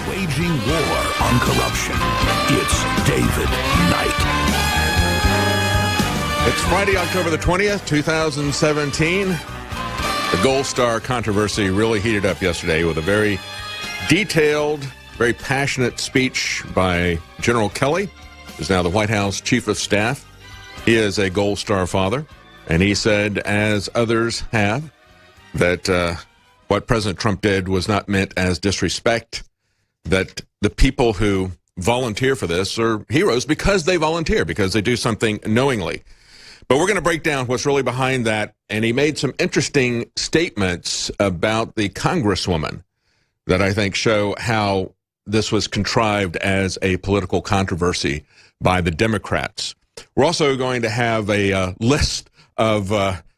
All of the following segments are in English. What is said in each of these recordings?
waging war on corruption. It's David Knight. It's Friday, October the 20th, 2017. The Gold Star controversy really heated up yesterday with a very detailed, very passionate speech by General Kelly, who's now the White House Chief of Staff. He is a Gold Star father, and he said, as others have, that what President Trump did was not meant as disrespect, that the people who volunteer for this are heroes because they volunteer, because they do something knowingly. But we're going to break down what's really behind that, and he made some interesting statements about the Congresswoman that I think show how this was contrived as a political controversy by the Democrats. We're also going to have a list of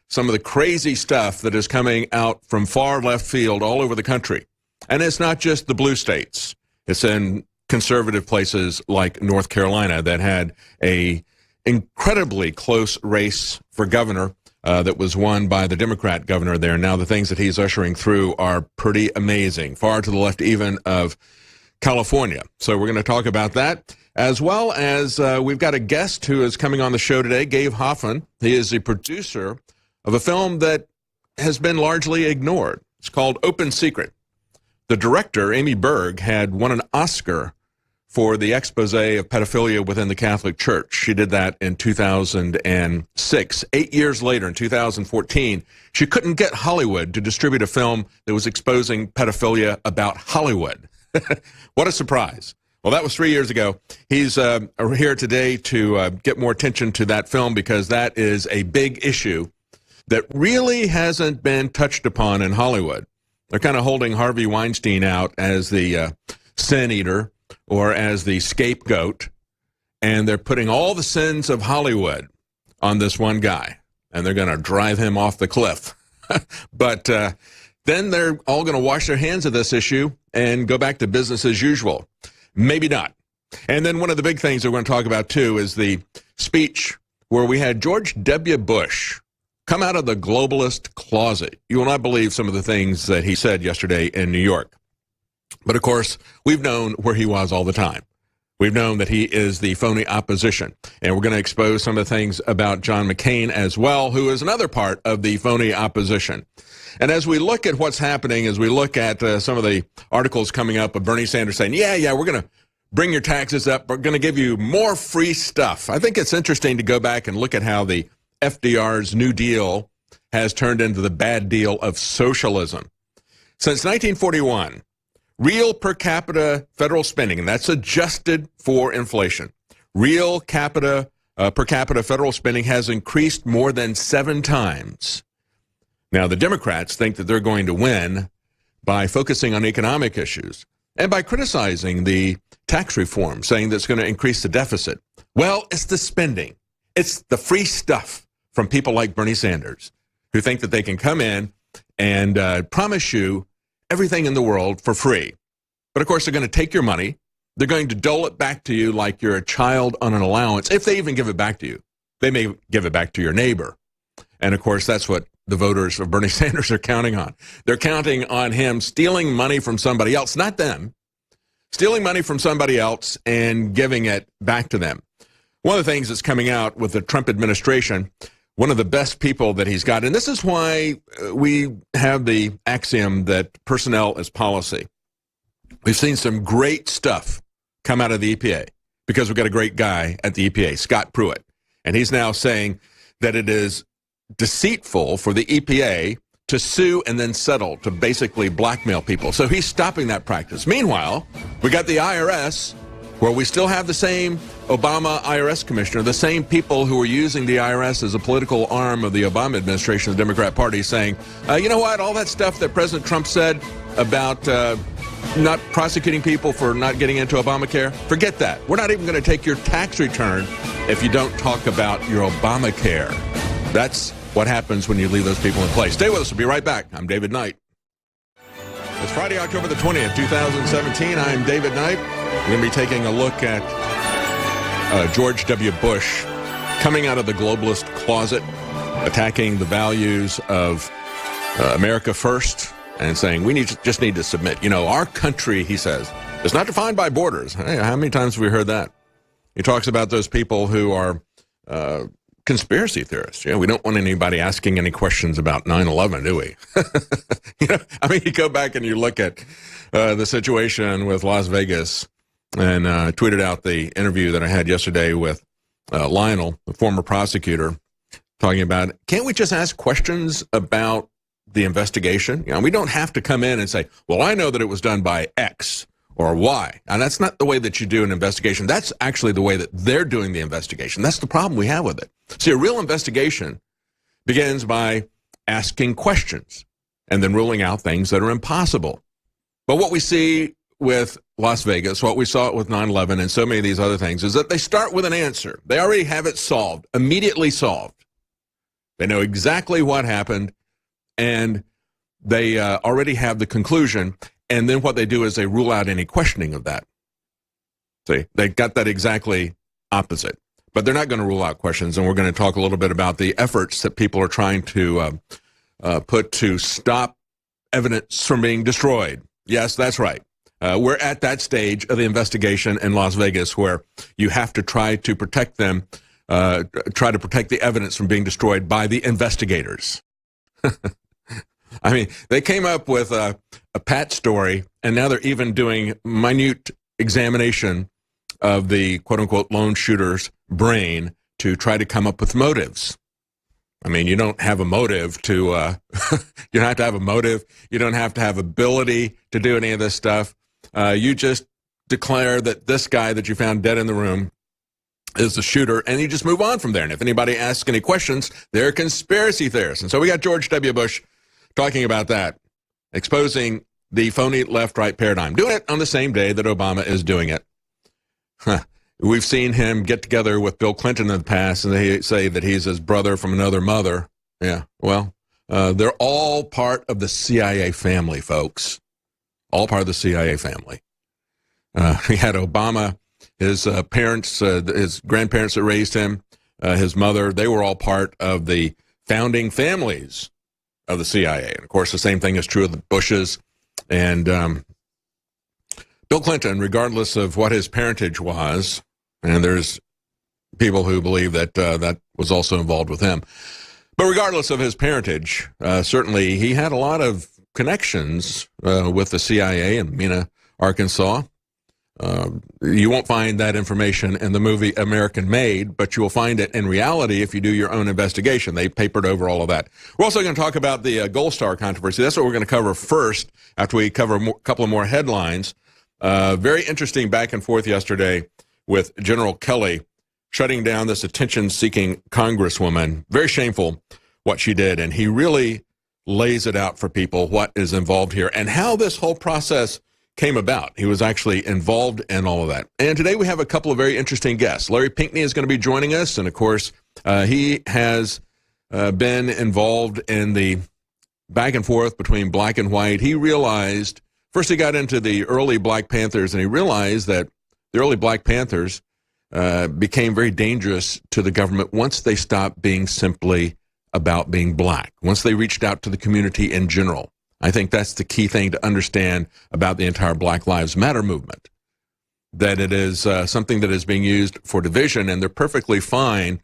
some of the crazy stuff that is coming out from far left field all over the country. And it's not just the blue states. It's in conservative places like North Carolina that had a incredibly close race for governor that was won by the Democrat governor there. Now the things that he's ushering through are pretty amazing, far to the left even of California. So we're going to talk about that, as well as we've got a guest who is coming on the show today, Gabe Hoffman. He is the producer of a film that has been largely ignored. It's called Open Secret. The director, Amy Berg, had won an Oscar for the expose of pedophilia within the Catholic Church. She did that in 2006. 8 years later, in 2014, she couldn't get Hollywood to distribute a film that was exposing pedophilia about Hollywood. What a surprise. Well, that was 3 years ago. He's here today to get more attention to that film because that is a big issue that really hasn't been touched upon in Hollywood. They're kind of holding Harvey Weinstein out as the sin eater or as the scapegoat, and they're putting all the sins of Hollywood on this one guy, and they're going to drive him off the cliff. But then they're all going to wash their hands of this issue and go back to business as usual. Maybe not. And then one of the big things we're going to talk about, too, is the speech where we had George W. Bush come out of the globalist closet. You will not believe some of the things that he said yesterday in New York. But, of course, we've known where he was all the time. We've known that he is the phony opposition. And we're going to expose some of the things about John McCain as well, who is another part of the phony opposition. And as we look at what's happening, as we look at some of the articles coming up of Bernie Sanders saying, yeah, we're going to bring your taxes up. We're going to give you more free stuff. I think it's interesting to go back and look at how the FDR's New Deal has turned into the bad deal of socialism. Since 1941, real per capita federal spending, and that's adjusted for inflation, real per capita federal spending has increased more than 7 times. Now, the Democrats think that they're going to win by focusing on economic issues and by criticizing the tax reform, saying that it's going to increase the deficit. Well, it's the spending. It's the free stuff from people like Bernie Sanders, who think that they can come in and promise you everything in the world for free. But, of course, they're going to take your money. They're going to dole it back to you like you're a child on an allowance. If they even give it back to you, they may give it back to your neighbor. And, of course, that's what the voters of Bernie Sanders are counting on. They're counting on him stealing money from somebody else, not them, stealing money from somebody else and giving it back to them. One of the things that's coming out with the Trump administration, one of the best people that he's got, and this is why we have the axiom that personnel is policy. We've seen some great stuff come out of the EPA because we've got a great guy at the EPA, Scott Pruitt, and he's now saying that it is deceitful for the EPA to sue and then settle, to basically blackmail people. So he's stopping that practice. Meanwhile, we got the IRS, where we still have the same Obama IRS commissioner, the same people who were using the IRS as a political arm of the Obama administration, the Democrat Party, saying, you know what, all that stuff that President Trump said about not prosecuting people for not getting into Obamacare, forget that. We're not even going to take your tax return if you don't talk about your Obamacare. That's what happens when you leave those people in place. Stay with us. We'll be right back. I'm David Knight. It's Friday, October the 20th, 2017. I'm David Knight. We're going to be taking a look at George W. Bush coming out of the globalist closet, attacking the values of America first and saying we just need to submit. You know, our country, he says, is not defined by borders. Hey, how many times have we heard that? He talks about those people who are conspiracy theorists. You know, we don't want anybody asking any questions about 9/11, do we? You know, I mean, you go back and you look at the situation with Las Vegas, and tweeted out the interview that I had yesterday with Lionel, the former prosecutor, talking about, can't we just ask questions about the investigation? You know, we don't have to come in and say, well, I know that it was done by X or Y. And that's not the way that you do an investigation. That's actually the way that they're doing the investigation. That's the problem we have with it. See, a real investigation begins by asking questions and then ruling out things that are impossible. But what we see with Las Vegas, what we saw with 9/11 and so many of these other things, is that they start with an answer. They already have it solved, immediately solved. They know exactly what happened, and they already have the conclusion. And then what they do is they rule out any questioning of that. See, they got that exactly opposite. But they're not going to rule out questions, and we're going to talk a little bit about the efforts that people are trying to put to stop evidence from being destroyed. Yes, that's right. We're at that stage of the investigation in Las Vegas where you have to try to protect them, try to protect the evidence from being destroyed by the investigators. I mean, they came up with a pat story, and now they're even doing minute examination of the quote-unquote lone shooter's brain to try to come up with motives. I mean, you don't have a motive to, you don't have to have a motive. You don't have to have ability to do any of this stuff. You just declare that this guy that you found dead in the room is the shooter, and you just move on from there. And if anybody asks any questions, they're conspiracy theorists. And so we got George W. Bush talking about that, exposing the phony left-right paradigm, doing it on the same day that Obama is doing it. We've seen him get together with Bill Clinton in the past, and they say that he's his brother from another mother. Yeah, well, they're all part of the CIA family, folks. All part of the CIA family. He had Obama, his parents, his grandparents that raised him, his mother, they were all part of the founding families of the CIA. And of course, the same thing is true of the Bushes. And Bill Clinton, regardless of what his parentage was, and there's people who believe that that was also involved with him. But regardless of his parentage, certainly he had a lot of connections with the CIA in Mena, Arkansas. You won't find that information in the movie American Made, but you will find it in reality if you do your own investigation. They papered over all of that. We're also going to talk about the Gold Star controversy. That's what we're going to cover first after we cover a couple of more headlines. Very interesting back and forth yesterday with General Kelly shutting down this attention-seeking congresswoman. Very shameful what she did, and he really lays it out for people what is involved here and how this whole process came about. He was actually involved in all of that. And today we have a couple of very interesting guests. Larry Pinckney is going to be joining us, and of course, he has been involved in the back and forth between black and white. He realized, first he got into the early Black Panthers, and he realized that the early Black Panthers became very dangerous to the government once they stopped being simply about being black, once they reached out to the community in general. I think that's the key thing to understand about the entire Black Lives Matter movement, that it is something that is being used for division, and they're perfectly fine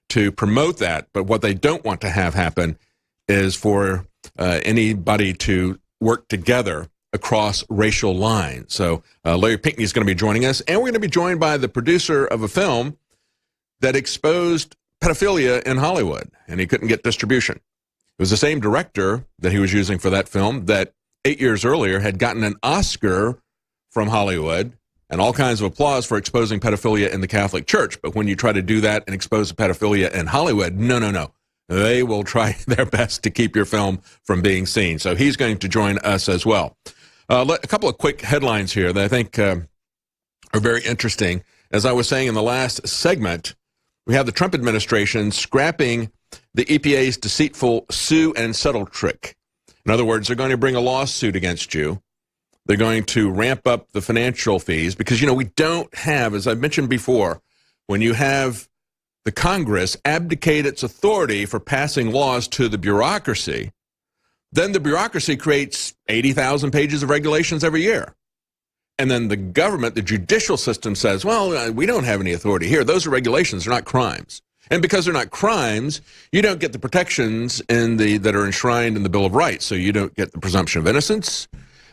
to promote that. But what they don't want to have happen is for anybody to work together across racial lines. So Larry Pinckney is going to be joining us, and we're going to be joined by the producer of a film that exposed pedophilia in Hollywood, and he couldn't get distribution. It was the same director that he was using for that film that 8 years earlier had gotten an Oscar from Hollywood and all kinds of applause for exposing pedophilia in the Catholic Church. But when you try to do that and expose the pedophilia in Hollywood, no. They will try their best to keep your film from being seen. So he's going to join us as well. A couple of quick headlines here that I think are very interesting. As I was saying in the last segment, we have the Trump administration scrapping the EPA's deceitful sue and settle trick. In other words, they're going to bring a lawsuit against you. They're going to ramp up the financial fees because, we don't have, as I've mentioned before, when you have the Congress abdicate its authority for passing laws to the bureaucracy, then the bureaucracy creates 80,000 pages of regulations every year. And then the government, the judicial system says, well, we don't have any authority here. Those are regulations, they're not crimes. And because they're not crimes, you don't get the protections that are enshrined in the Bill of Rights. So you don't get the presumption of innocence.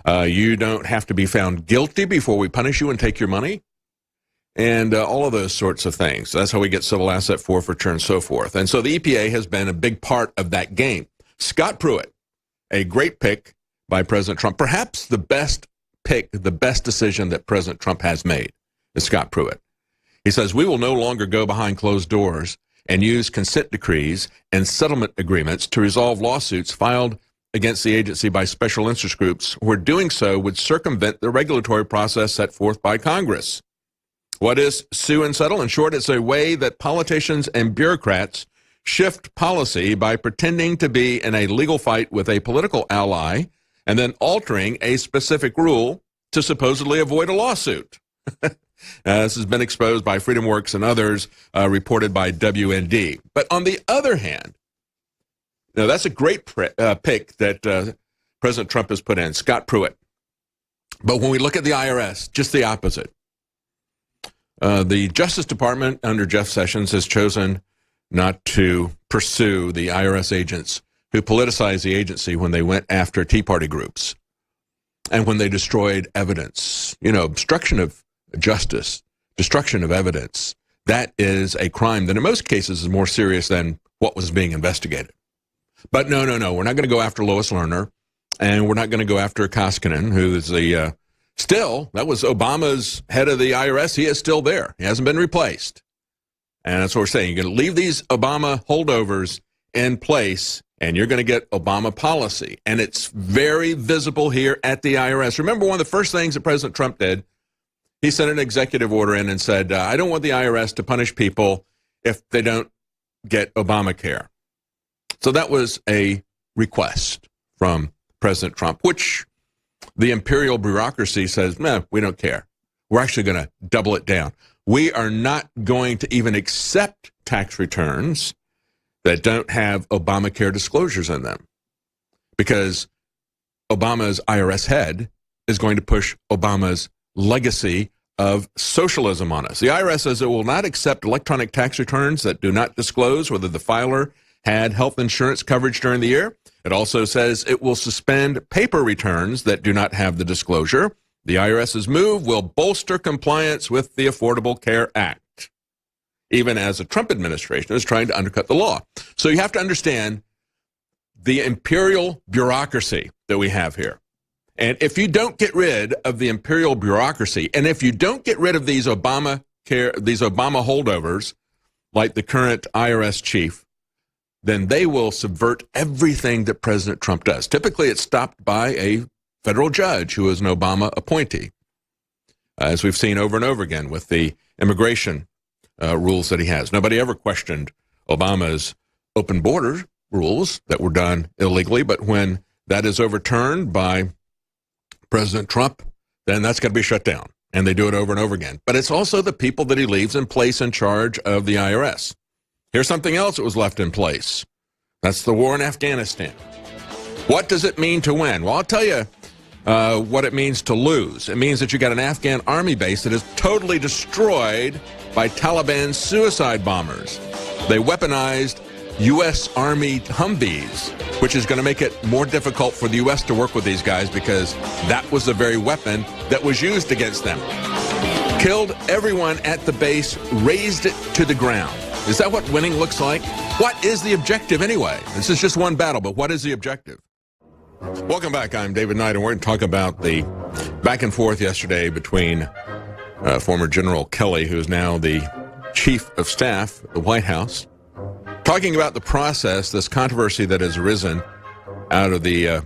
You don't have to be found guilty before we punish you and take your money. And all of those sorts of things. That's how we get civil asset forfeiture and so forth. And so the EPA has been a big part of that game. Scott Pruitt, a great pick by President Trump, perhaps the best pick, the best decision that President Trump has made is Scott Pruitt. He says, we will no longer go behind closed doors and use consent decrees and settlement agreements to resolve lawsuits filed against the agency by special interest groups, where doing so would circumvent the regulatory process set forth by Congress. What is sue and settle? In short, it's a way that politicians and bureaucrats shift policy by pretending to be in a legal fight with a political ally and then altering a specific rule to supposedly avoid a lawsuit. This has been exposed by FreedomWorks and others, reported by WND. But on the other hand, now that's a great pick that President Trump has put in, Scott Pruitt. But when we look at the IRS, just the opposite. The Justice Department under Jeff Sessions has chosen not to pursue the IRS agents who politicized the agency when they went after Tea Party groups and when they destroyed evidence. You know, obstruction of justice, destruction of evidence, that is a crime that in most cases is more serious than what was being investigated. But no, we're not going to go after Lois Lerner, and we're not going to go after Koskinen, who is the, still, that was Obama's head of the IRS. He is still there. He hasn't been replaced. And that's what we're saying. You're going to leave these Obama holdovers in place, and you're going to get Obama policy. And it's very visible here at the IRS. Remember, one of the first things that President Trump did, he sent an executive order in and said, I don't want the IRS to punish people if they don't get Obamacare. So that was a request from President Trump, which the imperial bureaucracy says, no, we don't care. We're actually going to double it down. We are not going to even accept tax returns that don't have Obamacare disclosures in them, because Obama's IRS head is going to push Obama's legacy of socialism on us. The IRS says it will not accept electronic tax returns that do not disclose whether the filer had health insurance coverage during the year. It also says it will suspend paper returns that do not have the disclosure. The IRS's move will bolster compliance with the Affordable Care Act, even as the Trump administration is trying to undercut the law. So you have to understand the imperial bureaucracy that we have here. And if you don't get rid of the imperial bureaucracy, and if you don't get rid of these Obama holdovers, like the current IRS chief, then they will subvert everything that President Trump does. Typically, it's stopped by a federal judge who is an Obama appointee, as we've seen over and over again with the immigration rules that he has. Nobody ever questioned Obama's open border rules that were done illegally, but when that is overturned by President Trump, then that's got to be shut down. And they do it over and over again. But it's also the people that he leaves in place in charge of the IRS. Here's something else that was left in place. That's the war in Afghanistan. What does it mean to win? Well, I'll tell you what it means to lose. It means that you got an Afghan army base that is totally destroyed by Taliban suicide bombers. They weaponized U.S. Army Humvees, which is going to make it more difficult for the U.S. to work with these guys because that was the very weapon that was used against them. Killed everyone at the base, razed it to the ground. Is that what winning looks like? What is the objective anyway? This is just one battle, but what is the objective? Welcome back. I'm David Knight, and we're going to talk about the back and forth yesterday between former General Kelly, who is now the Chief of Staff at the White House, talking about the process, this controversy that has arisen out of the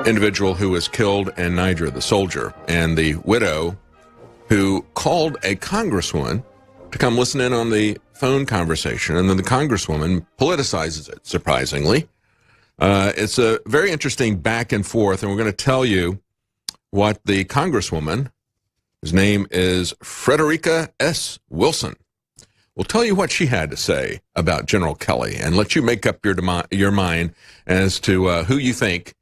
individual who was killed in Niger, the soldier, and the widow who called a congresswoman to come listen in on the phone conversation, and then the congresswoman politicizes it, surprisingly. It's a very interesting back and forth, and we're going to tell you what the congresswoman, whose name is Frederica S. Wilson, We'll tell you what she had to say about General Kelly and let you make up your mind as to who you think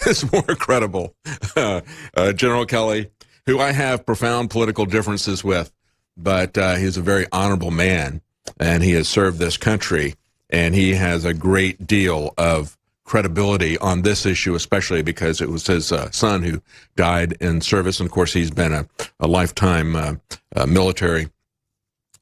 is more credible. General Kelly, who I have profound political differences with, but he's a very honorable man, and he has served this country, and he has a great deal of credibility on this issue, especially because it was his son who died in service. And, of course, he's been a lifetime military.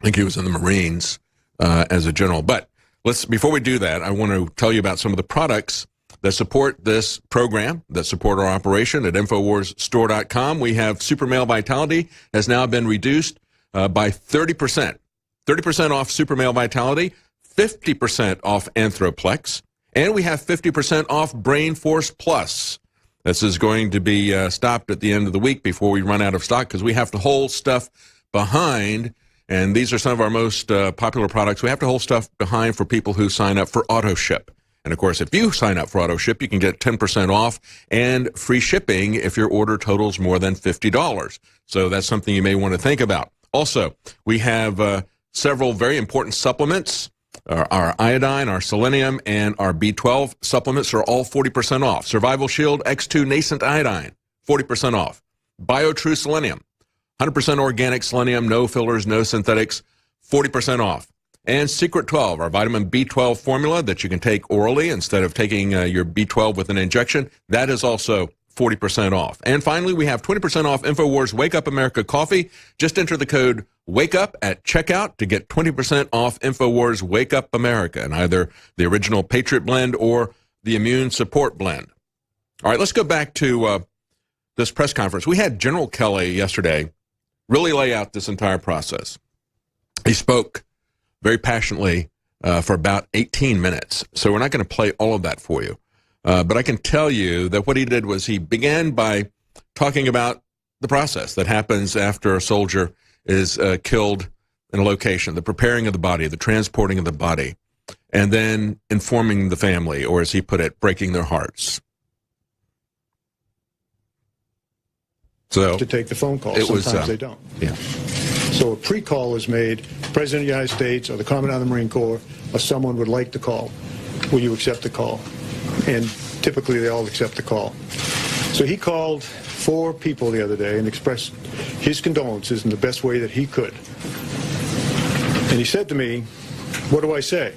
I think he was in the Marines as a general. But before we do that, I want to tell you about some of the products that support this program, that support our operation at InfoWarsStore.com. We have Super Male Vitality has now been reduced by 30%. 30% off Super Male Vitality, 50% off Anthroplex, and we have 50% off Brain Force Plus. This is going to be stopped at the end of the week before we run out of stock because we have to hold stuff behind. And these are some of our most popular products. We have to hold stuff behind for people who sign up for AutoShip. And, of course, if you sign up for AutoShip, you can get 10% off and free shipping if your order totals more than $50. So that's something you may want to think about. Also, we have several very important supplements. Our iodine, our selenium, and our B12 supplements are all 40% off. Survival Shield X2 Nascent Iodine, 40% off. BioTrue Selenium, 100% organic selenium, no fillers, no synthetics, 40% off. And Secret 12, our vitamin B12 formula that you can take orally instead of taking your B12 with an injection, that is also 40% off. And finally, we have 20% off InfoWars Wake Up America coffee. Just enter the code WAKEUP at checkout to get 20% off InfoWars Wake Up America, and either the original Patriot Blend or the Immune Support Blend. All right, let's go back to this press conference. We had General Kelly yesterday really lay out this entire process. He spoke very passionately for about 18 minutes, so we're not going to play all of that for you. But I can tell you that what he did was he began by talking about the process that happens after a soldier is killed in a location, the preparing of the body, the transporting of the body, and then informing the family, or as he put it, breaking their hearts. So to take the phone call. Sometimes they don't. Yeah. So a pre-call is made. The President of the United States or the Commandant of the Marine Corps or someone would like the call. Will you accept the call? And typically they all accept the call. So he called 4 people the other day and expressed his condolences in the best way that he could. And he said to me, what do I say?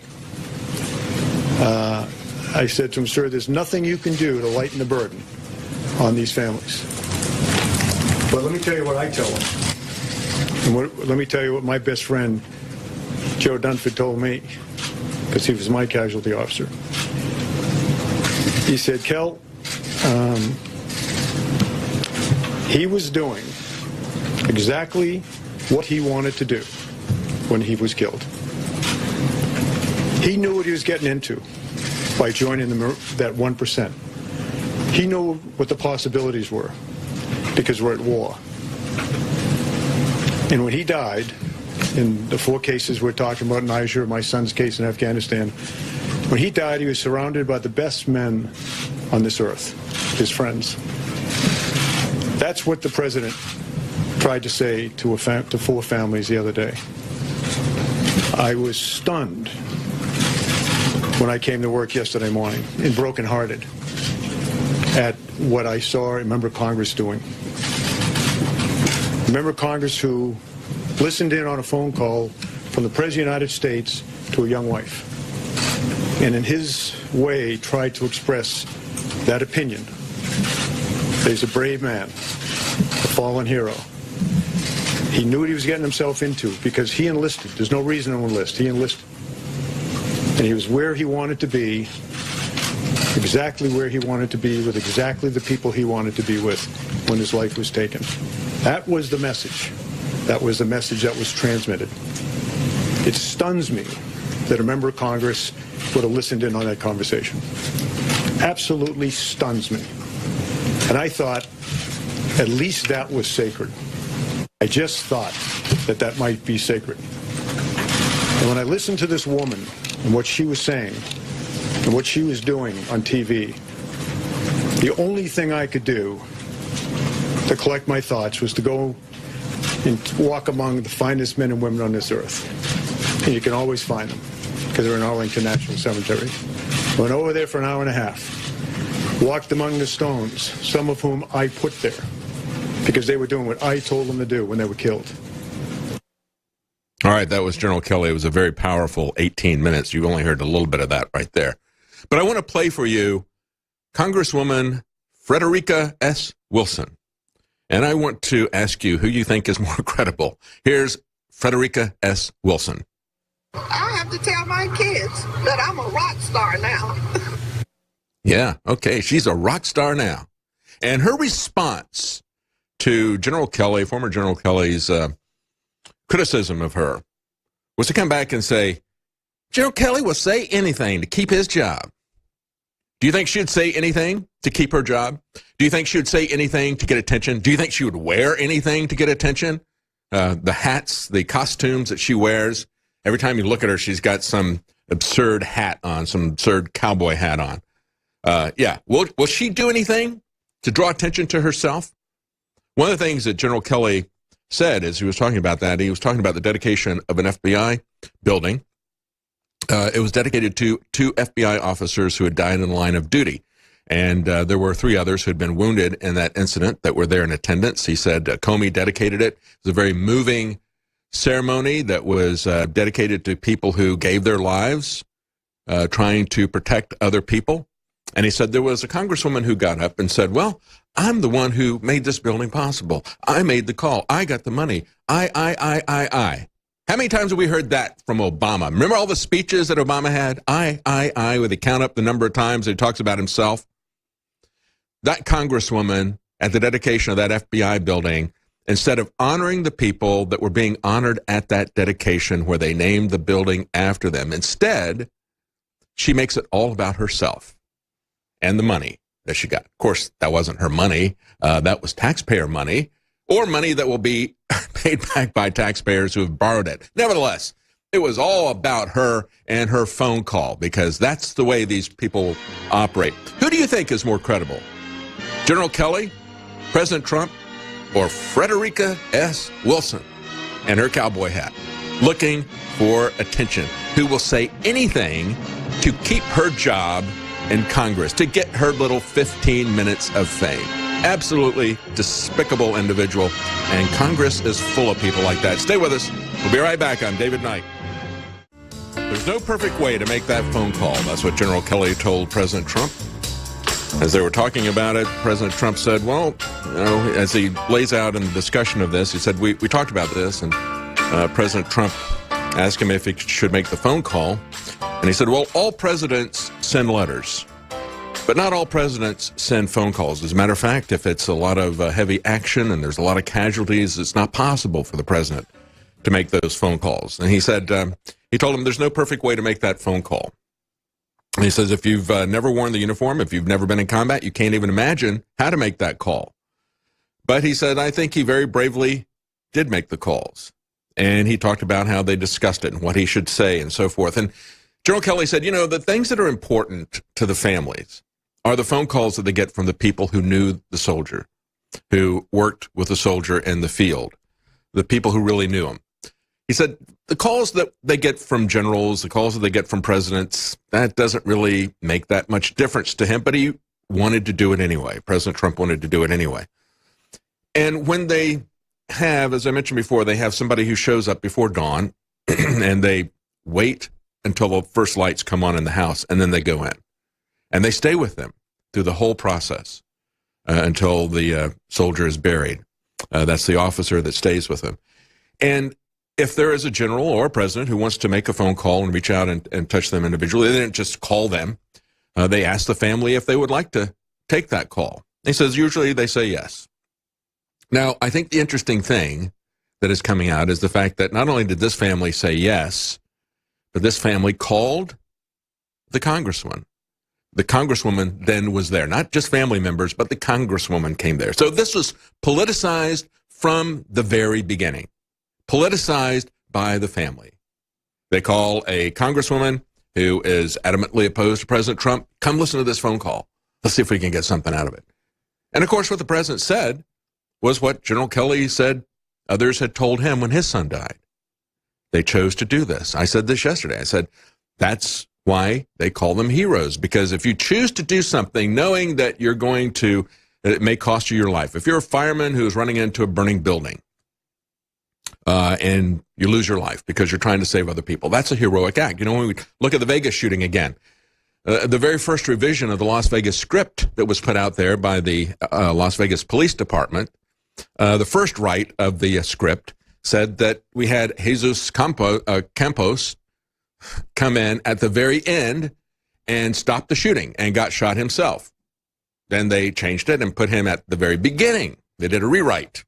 I said to him, sir, there's nothing you can do to lighten the burden on these families. But let me tell you what I tell them. And let me tell you what my best friend, Joe Dunford, told me, because he was my casualty officer. He said, Kel, he was doing exactly what he wanted to do when he was killed. He knew what he was getting into by joining that 1%. He knew what the possibilities were because we're at war. And when he died, in the 4 cases we're talking about in Niger, my son's case in Afghanistan, when he died, he was surrounded by the best men on this earth, his friends. That's what the president tried to say to 4 families the other day. I was stunned when I came to work yesterday morning and brokenhearted at what I saw a member of Congress doing. A member of Congress who listened in on a phone call from the President of the United States to a young wife, and in his way tried to express that opinion. He's a brave man, a fallen hero. He knew what he was getting himself into because he enlisted. There's no reason to enlist. He enlisted. And he was where he wanted to be, exactly where he wanted to be, with exactly the people he wanted to be with when his life was taken. That was the message. That was the message that was transmitted. It stuns me that a member of Congress would have listened in on that conversation. Absolutely stuns me. And I thought at least that was sacred. I just thought that that might be sacred. And when I listened to this woman and what she was saying and what she was doing on TV, the only thing I could do to collect my thoughts was to go and walk among the finest men and women on this earth And you can always find them because they're in Arlington National Cemetery. Went over there for an hour and a half. Walked among the stones, some of whom I put there because they were doing what I told them to do when they were killed. All right, that was General Kelly. It was a very powerful 18 minutes. You've only heard a little bit of that right there. But I want to play for you Congresswoman Frederica S. Wilson. And I want to ask you who you think is more credible. Here's Frederica S. Wilson. I have to tell my kids that I'm a rock star now. Yeah, okay, she's a rock star now. And her response to General Kelly, former General Kelly's criticism of her, was to come back and say, General Kelly will say anything to keep his job. Do you think she would say anything to keep her job? Do you think she would say anything to get attention? Do you think she would wear anything to get attention? The hats, the costumes that she wears, every time you look at her, she's got some absurd hat on, some absurd cowboy hat on. Yeah, will she do anything to draw attention to herself? One of the things that General Kelly said as he was talking about that, he was talking about the dedication of an FBI building. It was dedicated to 2 FBI officers who had died in the line of duty. And there were 3 others who had been wounded in that incident that were there in attendance. He said Comey dedicated it. It was a very moving ceremony that was dedicated to people who gave their lives trying to protect other people. And he said there was a congresswoman who got up and said, well, I'm the one who made this building possible. I made the call. I got the money. I. How many times have we heard that from Obama? Remember all the speeches that Obama had? I, where they count up the number of times that he talks about himself? That congresswoman at the dedication of that FBI building, instead of honoring the people that were being honored at that dedication where they named the building after them, instead, she makes it all about herself and the money that she got. Of course, that wasn't her money. That was taxpayer money, or money that will be paid back by taxpayers who have borrowed it. Nevertheless, it was all about her and her phone call, because that's the way these people operate. Who do you think is more credible? General Kelly, President Trump, or Frederica S. Wilson and her cowboy hat, looking for attention, who will say anything to keep her job in Congress, to get her little 15 minutes of fame? Absolutely despicable individual, and Congress is full of people like that. Stay with us. We'll be right back. I'm David Knight. There's no perfect way to make that phone call. That's what General Kelly told President Trump. As they were talking about it, President Trump said, well, you know, as he lays out in the discussion of this, he said, we talked about this, and President Trump asked him if he should make the phone call. And he said, well, all presidents send letters, but not all presidents send phone calls. As a matter of fact, if it's a lot of heavy action and there's a lot of casualties, it's not possible for the president to make those phone calls. And he said, he told him there's no perfect way to make that phone call. And he says, if you've never worn the uniform, if you've never been in combat, you can't even imagine how to make that call. But he said, I think he very bravely did make the calls. And he talked about how they discussed it and what he should say and so forth. And General Kelly said, you know, the things that are important to the families are the phone calls that they get from the people who knew the soldier, who worked with the soldier in the field, the people who really knew him. He said the calls that they get from generals, the calls that they get from presidents, that doesn't really make that much difference to him, but he wanted to do it anyway. President Trump wanted to do it anyway. And when they have, as I mentioned before, they have somebody who shows up before dawn and they wait until the first lights come on in the house, and then they go in. And they stay with them through the whole process until the soldier is buried. That's the officer that stays with them. And if there is a general or a president who wants to make a phone call and reach out and touch them individually, they didn't just call them. They ask the family if they would like to take that call. He says usually they say yes. Now, I think the interesting thing that is coming out is the fact that not only did this family say yes, but this family called the congresswoman. The congresswoman then was there. Not just family members, but the congresswoman came there. So this was politicized from the very beginning. Politicized by the family. They call a congresswoman who is adamantly opposed to President Trump. Come listen to this phone call. Let's see if we can get something out of it. And of course, what the president said was what General Kelly said others had told him when his son died. they chose to do this. I said this yesterday. I said, that's why they call them heroes, because if you choose to do something knowing that it may cost you your life. If you're a fireman who's running into a burning building and you lose your life because you're trying to save other people, that's a heroic act. You know, when we look at the Vegas shooting again, the very first revision of the Las Vegas script that was put out there by the Las Vegas Police Department, the first write of the script said that we had Jesus Campos come in at the very end and stop the shooting and got shot himself. Then they changed it and put him at the very beginning. They did a rewrite.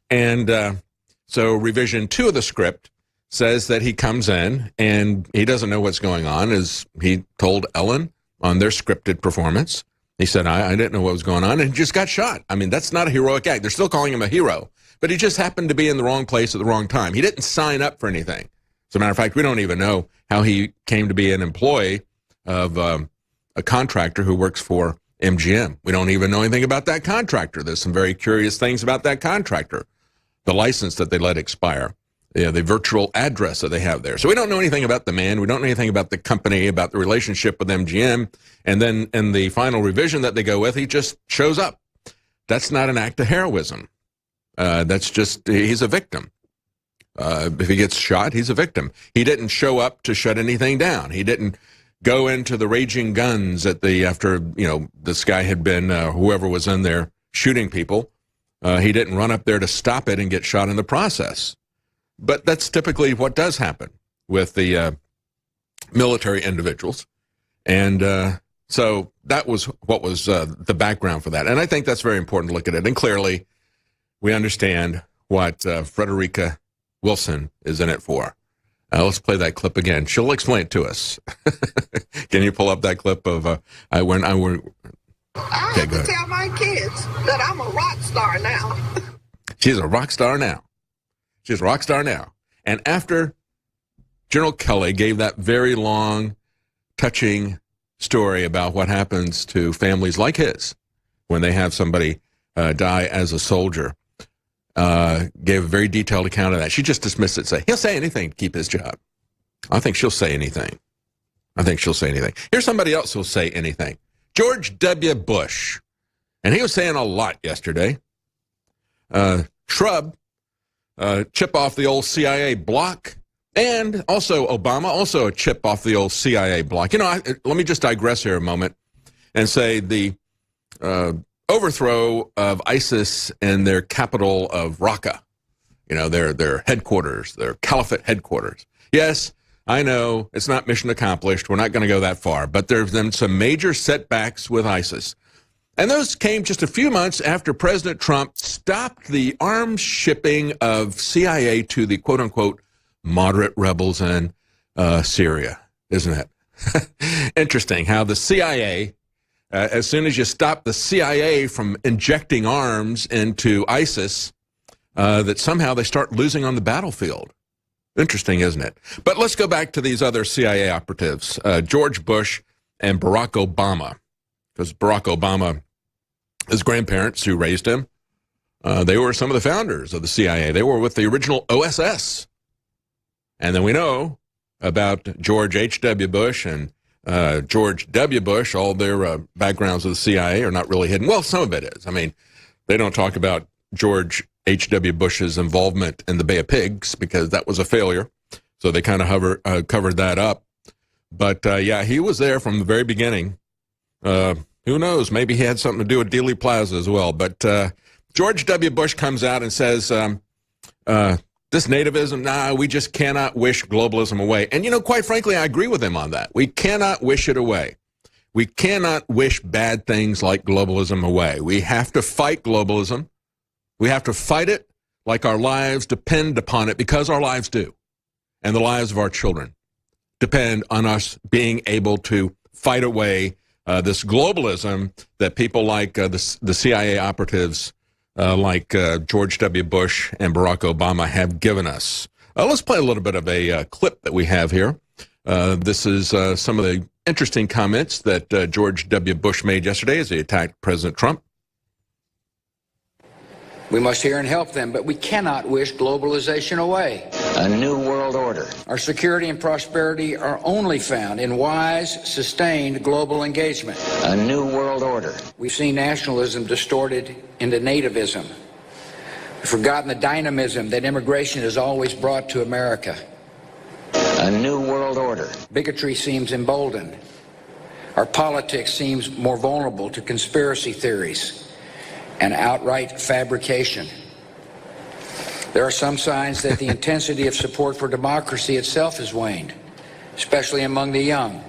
And so revision 2 of the script says that he comes in and he doesn't know what's going on, as he told Ellen on their scripted performance. He said, I didn't know what was going on, and he just got shot. I mean, that's not a heroic act. They're still calling him a hero, but he just happened to be in the wrong place at the wrong time. He didn't sign up for anything. As a matter of fact, we don't even know how he came to be an employee of a contractor who works for MGM. We don't even know anything about that contractor. There's some very curious things about that contractor. The license that they let expire, the virtual address that they have there. So we don't know anything about the man. We don't know anything about the company, about the relationship with MGM. And then in the final revision that they go with, he just shows up. That's not an act of heroism. That's just, he's a victim. If he gets shot, he's a victim. He didn't show up to shut anything down. He didn't go into the raging guns after this guy had been, whoever was in there shooting people. He didn't run up there to stop it and get shot in the process. But that's typically what does happen with the military individuals. And so that was what was the background for that. And I think that's very important to look at it. And clearly, we understand what Frederica Wilson is in it for. Let's play that clip again. She'll explain it to us. Can you pull up that clip of I have to tell my kids that I'm a rock star now. She's a rock star now. She's a rock star now. And after General Kelly gave that very long, touching story about what happens to families like his when they have somebody die as a soldier, gave a very detailed account of that. She just dismissed it and said, he'll say anything to keep his job. I think she'll say anything. Here's somebody else who'll say anything. George W. Bush. And he was saying a lot yesterday. Shrub, chip off the old CIA block. And also Obama, also a chip off the old CIA block. Let me just digress here a moment and say the overthrow of ISIS in their capital of Raqqa, their headquarters, their caliphate headquarters. Yes, I know it's not mission accomplished. We're not going to go that far, but there's been some major setbacks with ISIS. And those came just a few months after President Trump stopped the arms shipping of CIA to the quote-unquote moderate rebels in Syria, isn't it? Interesting how the CIA, as soon as you stop the CIA from injecting arms into ISIS, that somehow they start losing on the battlefield. Interesting, isn't it? But let's go back to these other CIA operatives, George Bush and Barack Obama, because Barack Obama, his grandparents who raised him, they were some of the founders of the CIA. They were with the original OSS. And then we know about George H.W. Bush and George W. Bush. All their backgrounds of the CIA are not really hidden. Well, some of it is. I mean, they don't talk about George H.W. Bush's involvement in the Bay of Pigs because that was a failure. So they kind of covered that up. But, yeah, he was there from the very beginning. Who knows? Maybe he had something to do with Dealey Plaza as well. But George W. Bush comes out and says, this nativism, we just cannot wish globalism away. And, quite frankly, I agree with him on that. We cannot wish it away. We cannot wish bad things like globalism away. We have to fight globalism. We have to fight it like our lives depend upon it, because our lives do. And the lives of our children depend on us being able to fight away this globalism that people like the CIA operatives like George W. Bush and Barack Obama have given us. Let's play a little bit of a clip that we have here. This is some of the interesting comments that George W. Bush made yesterday as he attacked President Trump. We must hear and help them, but we cannot wish globalization away. A new world order. Our security and prosperity are only found in wise, sustained global engagement. A new world order. We've seen nationalism distorted into nativism. We've forgotten the dynamism that immigration has always brought to America. A new world order. Bigotry seems emboldened. Our politics seems more vulnerable to conspiracy theories and outright fabrication. There are some signs that the intensity of support for democracy itself has waned, especially among the young.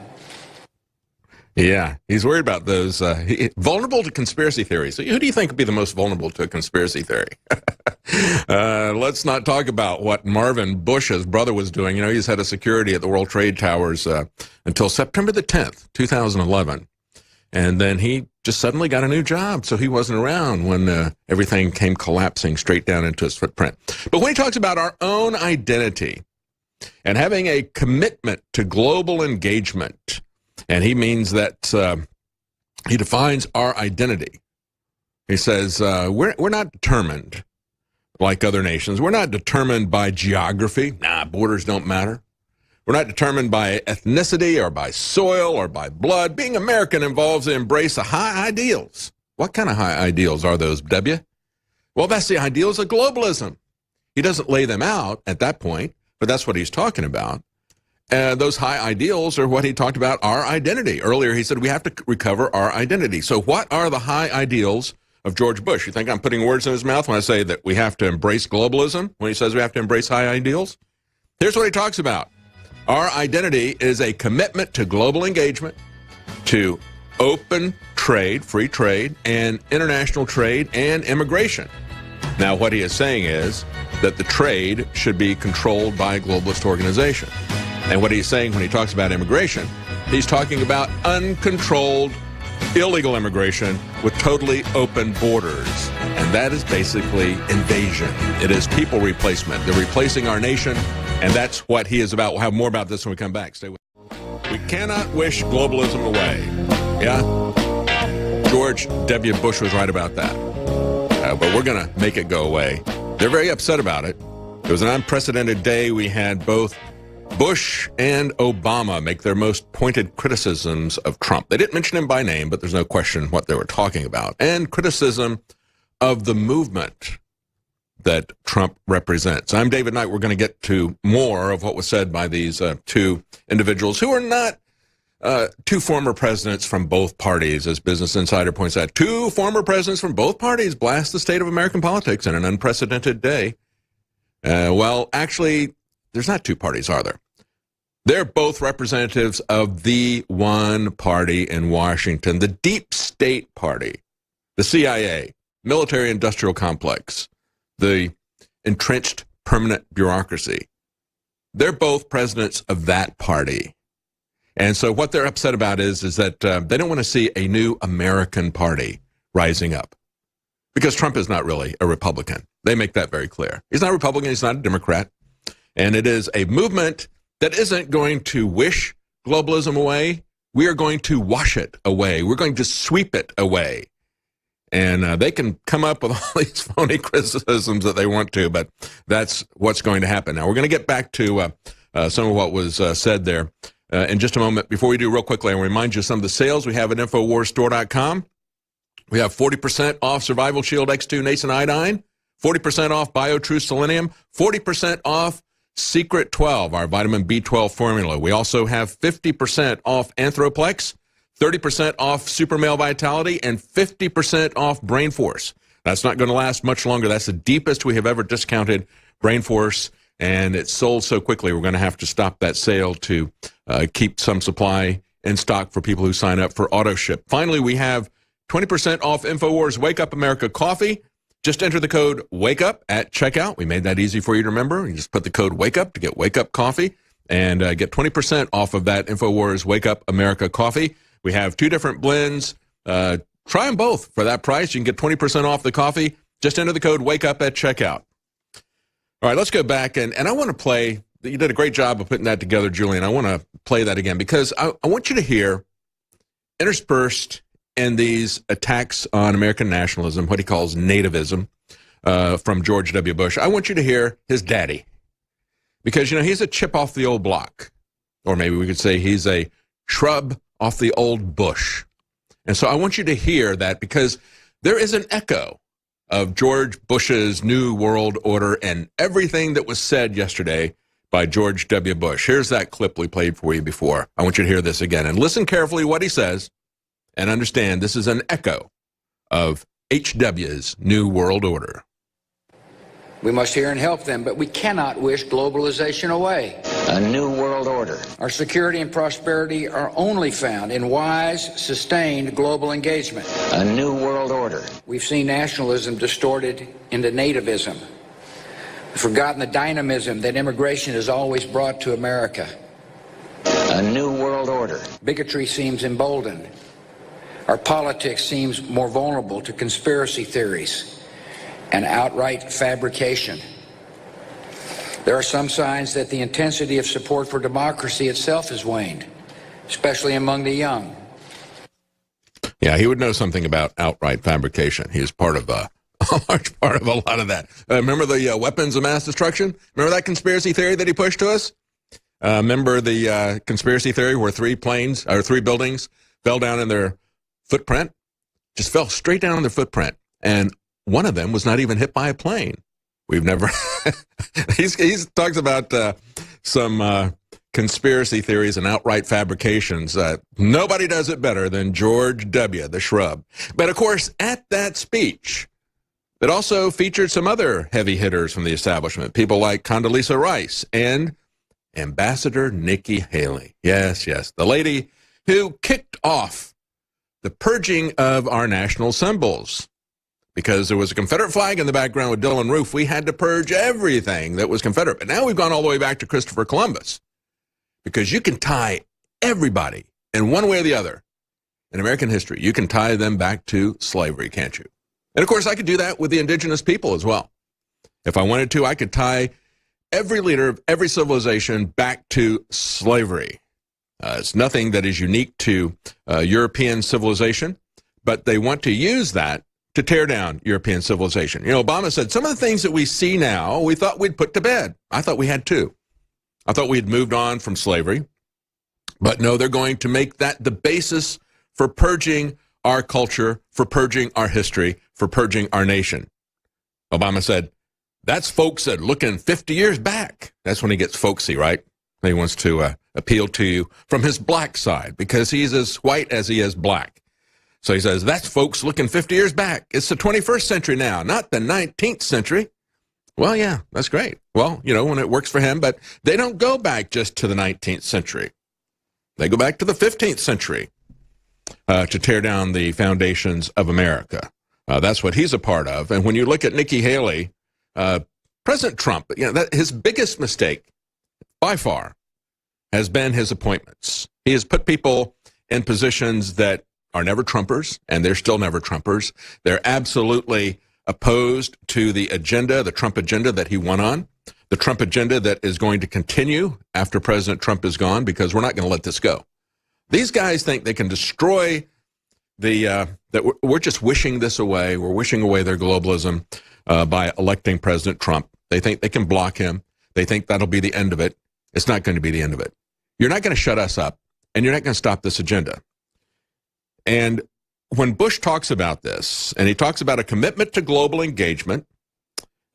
Yeah, he's worried about those vulnerable to conspiracy theories. So who do you think would be the most vulnerable to a conspiracy theory? Let's not talk about what Marvin Bush's brother was doing. You know, he's head of security at the World Trade Towers until September the 10th, 2011. And then he just suddenly got a new job, so he wasn't around when everything came collapsing straight down into his footprint. But when he talks about our own identity and having a commitment to global engagement, and he means that he defines our identity. He says, we're not determined like other nations. We're not determined by geography. Nah, borders don't matter. We're not determined by ethnicity or by soil or by blood. Being American involves the embrace of high ideals. What kind of high ideals are those, W? Well, that's the ideals of globalism. He doesn't lay them out at that point, but that's what he's talking about. Those high ideals are what he talked about, our identity. Earlier, he said we have to recover our identity. So what are the high ideals of George Bush? You think I'm putting words in his mouth when I say that we have to embrace globalism, when he says we have to embrace high ideals? Here's what he talks about. Our identity is a commitment to global engagement, to open trade, free trade, and international trade and immigration. Now, what he is saying is that the trade should be controlled by a globalist organization. And what he's saying when he talks about immigration, he's talking about uncontrolled, illegal immigration with totally open borders. And that is basically invasion. It is people replacement. They're replacing our nation, and that's what he is about. We'll have more about this when we come back. Stay with us. We cannot wish globalism away. Yeah? George W. Bush was right about that. But we're going to make it go away. They're very upset about it. It was an unprecedented day. We had both Bush and Obama make their most pointed criticisms of Trump. They didn't mention him by name, but there's no question what they were talking about. And criticism of the movement that Trump represents. I'm David Knight. We're going to get to more of what was said by these two individuals who are not two former presidents from both parties, as Business Insider points out. Two former presidents from both parties blast the state of American politics in an unprecedented day. Well, actually, there's not two parties, are there? They're both representatives of the one party in Washington, the deep state party, the CIA, military-industrial complex, the entrenched permanent bureaucracy. They're both presidents of that party. And so what they're upset about is that they don't want to see a new American party rising up. Because Trump is not really a Republican. They make that very clear. He's not a Republican. He's not a Democrat. And it is a movement that isn't going to wish globalism away. We are going to wash it away. We're going to sweep it away. And they can come up with all these phony criticisms that they want to, but that's what's going to happen. Now, we're going to get back to some of what was said there in just a moment. Before we do, real quickly, I'll remind you of some of the sales we have at InfoWarsStore.com. We have 40% off Survival Shield X2 Nascent Iodine, 40% off BioTrue Selenium, 40% off Secret 12, our vitamin B12 formula. We also have 50% off Anthroplex, 30% off Super Male Vitality, and 50% off Brain Force. That's not going to last much longer. That's the deepest we have ever discounted Brain Force, and it's sold so quickly we're going to have to stop that sale to keep some supply in stock for people who sign up for auto ship. Finally, we have 20% off Infowars Wake Up America Coffee. Just enter the code WAKEUP at checkout. We made that easy for you to remember. You just put the code WAKEUP to get Wake Up Coffee and get 20% off of that Infowars Wake Up America Coffee. We have two different blends. Try them both for that price. You can get 20% off the coffee. Just enter the code WAKEUP at checkout. All right, let's go back. And I want to play. You did a great job of putting that together, Julian. I want to play that again because I want you to hear interspersed in these attacks on American nationalism, what he calls nativism, from George W. Bush, I want you to hear his daddy. Because, he's a chip off the old block. Or maybe we could say he's a shrub off the old bush. And so I want you to hear that, because there is an echo of George Bush's New World Order and everything that was said yesterday by George W. Bush. Here's that clip we played for you before. I want you to hear this again and listen carefully what he says and understand this is an echo of HW's New World Order. We must hear and help them, but we cannot wish globalization away. A new world order. Our security and prosperity are only found in wise, sustained global engagement. A new world order. We've seen nationalism distorted into nativism. We've forgotten the dynamism that immigration has always brought to America. A new world order. Bigotry seems emboldened. Our politics seems more vulnerable to conspiracy theories and outright fabrication. There are some signs that the intensity of support for democracy itself has waned, especially among the young. Yeah, he would know something about outright fabrication. He was part of a large part of a lot of that. Remember the weapons of mass destruction? Remember that conspiracy theory that he pushed to us? Remember the conspiracy theory where three buildings fell down in their footprint? Just fell straight down in their footprint. And one of them was not even hit by a plane. We've never... he talks about some conspiracy theories and outright fabrications. Nobody does it better than George W., the shrub. But, of course, at that speech, it also featured some other heavy hitters from the establishment, people like Condoleezza Rice and Ambassador Nikki Haley. Yes, the lady who kicked off the purging of our national symbols. Because there was a Confederate flag in the background with Dylan Roof, we had to purge everything that was Confederate. But now we've gone all the way back to Christopher Columbus. Because you can tie everybody in one way or the other in American history. You can tie them back to slavery, can't you? And, of course, I could do that with the indigenous people as well. If I wanted to, I could tie every leader of every civilization back to slavery. It's nothing that is unique to European civilization, but they want to use that to tear down European civilization. Obama said some of the things that we see now, we thought we'd put to bed. I thought we had too. I thought we had moved on from slavery. But no, they're going to make that the basis for purging our culture, for purging our history, for purging our nation. Obama said, that's folks that looking 50 years back. That's when he gets folksy, right? He wants to appeal to you from his black side because he's as white as he is black. So he says, that's folks looking 50 years back. It's the 21st century now, not the 19th century. Well, yeah, that's great. Well, when it works for him, but they don't go back just to the 19th century. They go back to the 15th century to tear down the foundations of America. That's what he's a part of. And when you look at Nikki Haley, President Trump, his biggest mistake by far has been his appointments. He has put people in positions that are never Trumpers, and they're still never Trumpers. They're absolutely opposed to the agenda, the Trump agenda that he won on, the Trump agenda that is going to continue after President Trump is gone, because we're not going to let this go. These guys think they can destroy that we're just wishing this away. We're wishing away their globalism by electing President Trump. They think they can block him. They think that'll be the end of it. It's not going to be the end of it. You're not going to shut us up, and you're not going to stop this agenda. And when Bush talks about this, and he talks about a commitment to global engagement,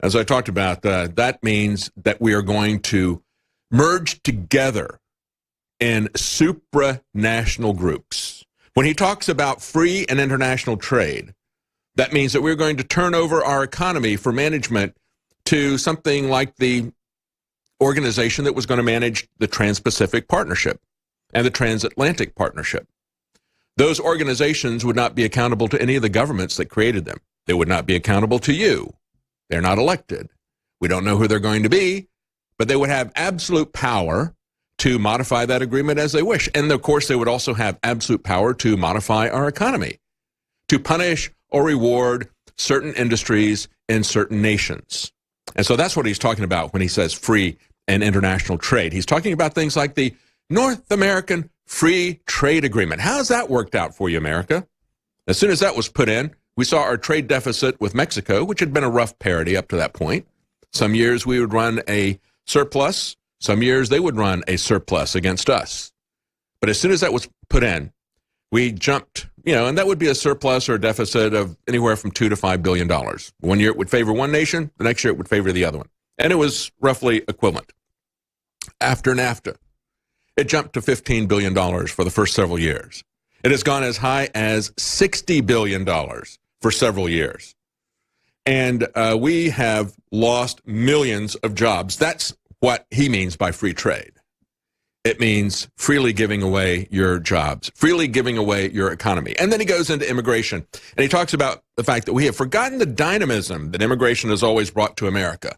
as I talked about, that means that we are going to merge together in supranational groups. When he talks about free and international trade, that means that we're going to turn over our economy for management to something like the organization that was going to manage the Trans-Pacific Partnership and the Transatlantic Partnership. Those organizations would not be accountable to any of the governments that created them. They would not be accountable to you. They're not elected. We don't know who they're going to be, but they would have absolute power to modify that agreement as they wish. And, of course, they would also have absolute power to modify our economy, to punish or reward certain industries in certain nations. And so that's what he's talking about when he says free and international trade. He's talking about things like the North American Free Trade Agreement. How's that worked out for you, America? As soon as that was put in, We saw our trade deficit with Mexico, which had been a rough parity up to that point. Some years we would run a surplus. Some years they would run a surplus against us. But as soon as that was put in, we jumped, and that would be a surplus or a deficit of anywhere from $2 to $5 billion. 1 year it would favor one nation, the next year it would favor the other one. And it was roughly equivalent. After NAFTA, it jumped to $15 billion for the first several years. It has gone as high as $60 billion for several years. And we have lost millions of jobs. That's what he means by free trade. It means freely giving away your jobs, freely giving away your economy. And then he goes into immigration, and he talks about the fact that we have forgotten the dynamism that immigration has always brought to America.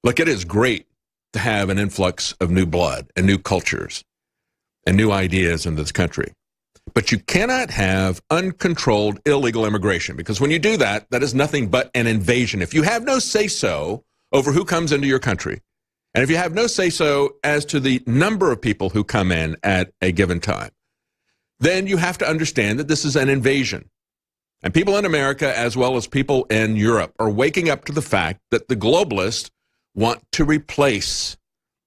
Look, it is great to have an influx of new blood and new cultures and new ideas in this country. But you cannot have uncontrolled illegal immigration, because when you do that, that is nothing but an invasion. If you have no say-so over who comes into your country, and if you have no say-so as to the number of people who come in at a given time, then you have to understand that this is an invasion. And people in America, as well as people in Europe, are waking up to the fact that the globalists want to replace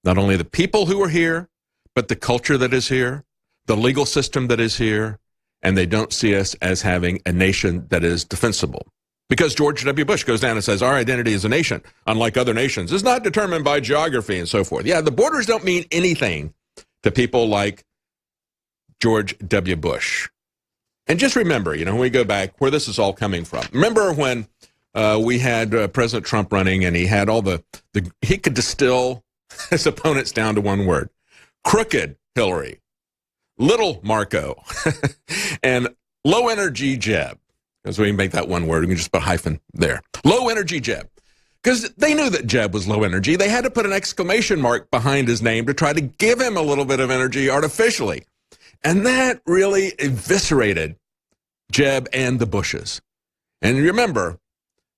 not only the people who are here, but the culture that is here, the legal system that is here, and they don't see us as having a nation that is defensible. Because George W. Bush goes down and says, our identity as a nation, unlike other nations, is not determined by geography and so forth. Yeah, the borders don't mean anything to people like George W. Bush. And just remember, when we go back, where this is all coming from. Remember when we had President Trump running, and he had all he could distill his opponents down to one word: crooked Hillary, little Marco, and low-energy Jeb. Because we make that one word, we can just put a hyphen there. Low-energy Jeb. Because they knew that Jeb was low energy. They had to put an exclamation mark behind his name to try to give him a little bit of energy artificially. And that really eviscerated Jeb and the Bushes. And remember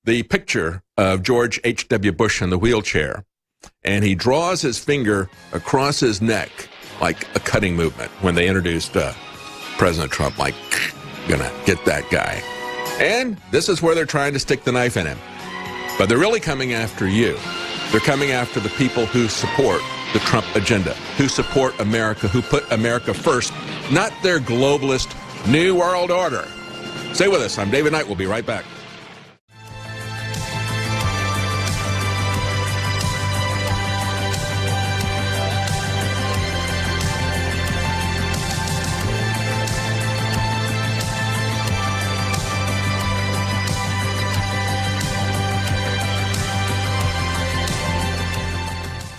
the picture of George H.W. Bush in the wheelchair, and he draws his finger across his neck like a cutting movement when they introduced President Trump, like, gonna get that guy. And this is where they're trying to stick the knife in him. But they're really coming after you. They're coming after the people who support the Trump agenda, who support America, who put America first, not their globalist New World Order. Stay with us. I'm David Knight. We'll be right back.